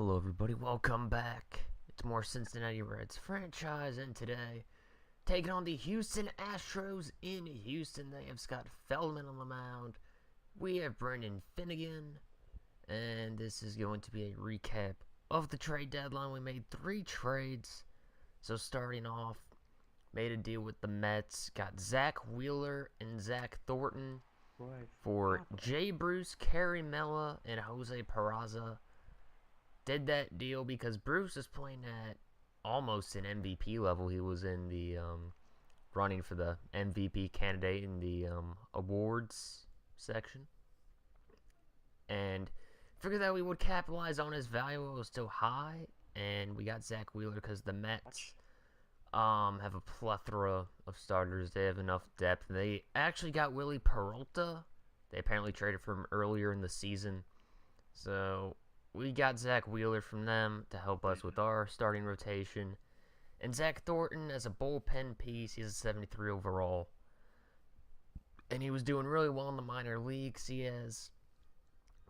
Hello everybody, welcome back. It's more Cincinnati Reds franchise, and today, taking on the Houston Astros in Houston. They have Scott Feldman on the mound. We have Brendan Finnegan, and this is going to be a recap of the trade deadline. We made 3 trades. So starting off, made a deal with the Mets, got Zach Wheeler and Zach Thornton for Jay Bruce, Kerry Mella, and Jose Peraza. Did that deal because Bruce is playing at almost an MVP level. He was in the running for the MVP candidate in the awards section, and figured that we would capitalize on his value. It was still high, and we got Zach Wheeler because the Mets have a plethora of starters. They have enough depth. They actually got Willie Peralta. They apparently traded for him earlier in the season, so we got Zach Wheeler from them to help us with our starting rotation. And Zach Thornton as a bullpen piece. He's a 73 overall. And he was doing really well in the minor leagues. He has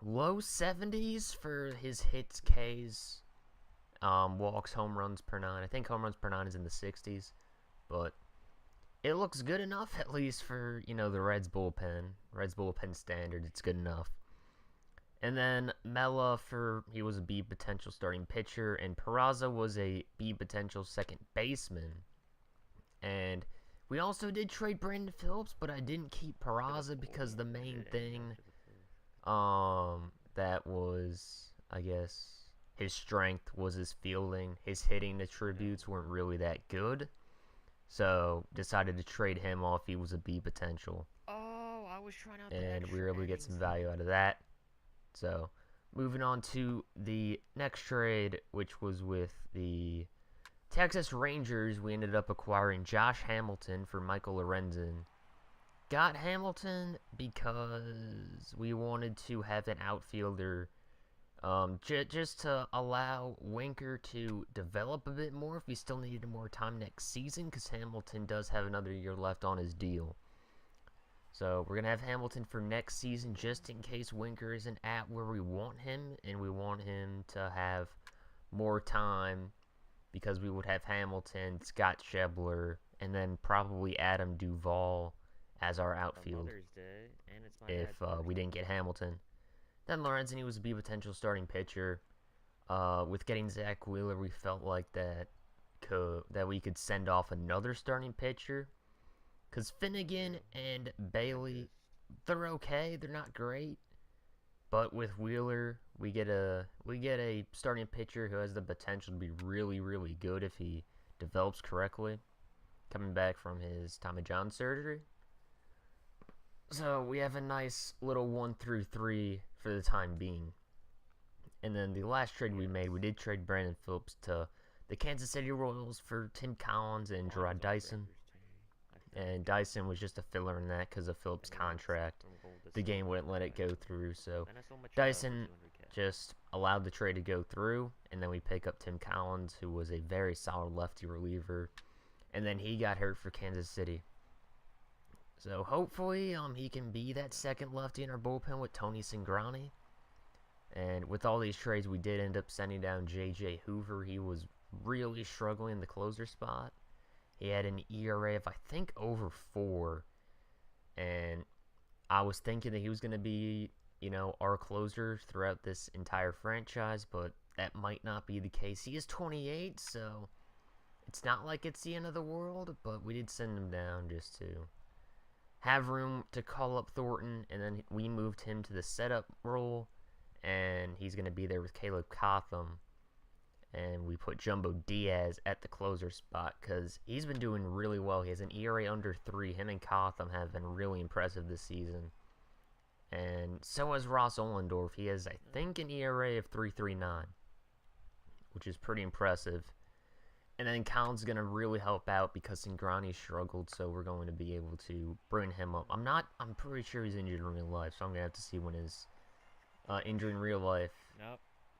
low 70s for his hits, Ks, walks, home runs per 9. I think home runs per 9 is in the 60s. But it looks good enough, at least for, the Reds bullpen. Reds bullpen standard, it's good enough. And then Mella, he was a B potential starting pitcher, and Peraza was a B potential second baseman. And we also did trade Brandon Phillips, but I didn't keep Peraza because the main thing that was, I guess, his strength was his fielding. His hitting attributes weren't really that good. So decided to trade him off. He was a B potential. Oh, I was trying out and we were able to get some value out of that. So, moving on to the next trade, which was with the Texas Rangers. We ended up acquiring Josh Hamilton for Michael Lorenzen. Got Hamilton because we wanted to have an outfielder just to allow Winker to develop a bit more if he still needed more time next season, because Hamilton does have another year left on his deal. So we're going to have Hamilton for next season just in case Winker isn't at where we want him, and we want him to have more time, because we would have Hamilton, Scott Schebler, and then probably Adam Duvall as our outfield if we didn't get Hamilton. Then Lorenzen was a B potential starting pitcher. With getting Zach Wheeler, we felt like that we could send off another starting pitcher. Because Finnegan and Bailey, they're okay. They're not great. But with Wheeler, we get a starting pitcher who has the potential to be really, really good if he develops correctly, coming back from his Tommy John surgery. So we have a nice little 1 through 3 for the time being. And then the last trade we made, we did trade Brandon Phillips to the Kansas City Royals for Tim Collins and Gerard Dyson. And Dyson was just a filler in that because of Phillips' contract. The game wouldn't let it go through, so Dyson just allowed the trade to go through, and then we pick up Tim Collins, who was a very solid lefty reliever, and then he got hurt for Kansas City. So hopefully he can be that second lefty in our bullpen with Tony Cingrani. And with all these trades, we did end up sending down J.J. Hoover. He was really struggling in the closer spot. He had an ERA of, I think, over 4. And I was thinking that he was going to be, our closer throughout this entire franchise, but that might not be the case. He is 28, so it's not like it's the end of the world, but we did send him down just to have room to call up Thornton, and then we moved him to the setup role, and he's going to be there with Caleb Cotham. And we put Jumbo Diaz at the closer spot because he's been doing really well. He has an ERA under 3. Him and Cotham have been really impressive this season. And so has Ross Ohlendorf. He has, I think, an ERA of 3.39, which is pretty impressive. And then Collins is going to really help out because Cingrani struggled, so we're going to be able to bring him up. I'm pretty sure he's injured in real life, so I'm going to have to see when his injury in real life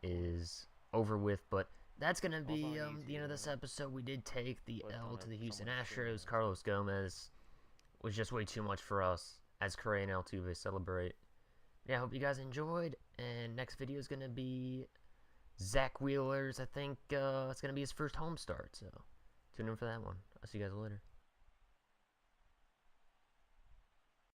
is over with, but that's going to be the end of this episode. We did take the L to the Houston Astros. Carlos Gomez was just way too much for us as Correa and Altuve celebrate. Yeah, I hope you guys enjoyed, and next video is going to be Zach Wheeler's, I think it's going to be his first home start. So tune in for that one. I'll see you guys later.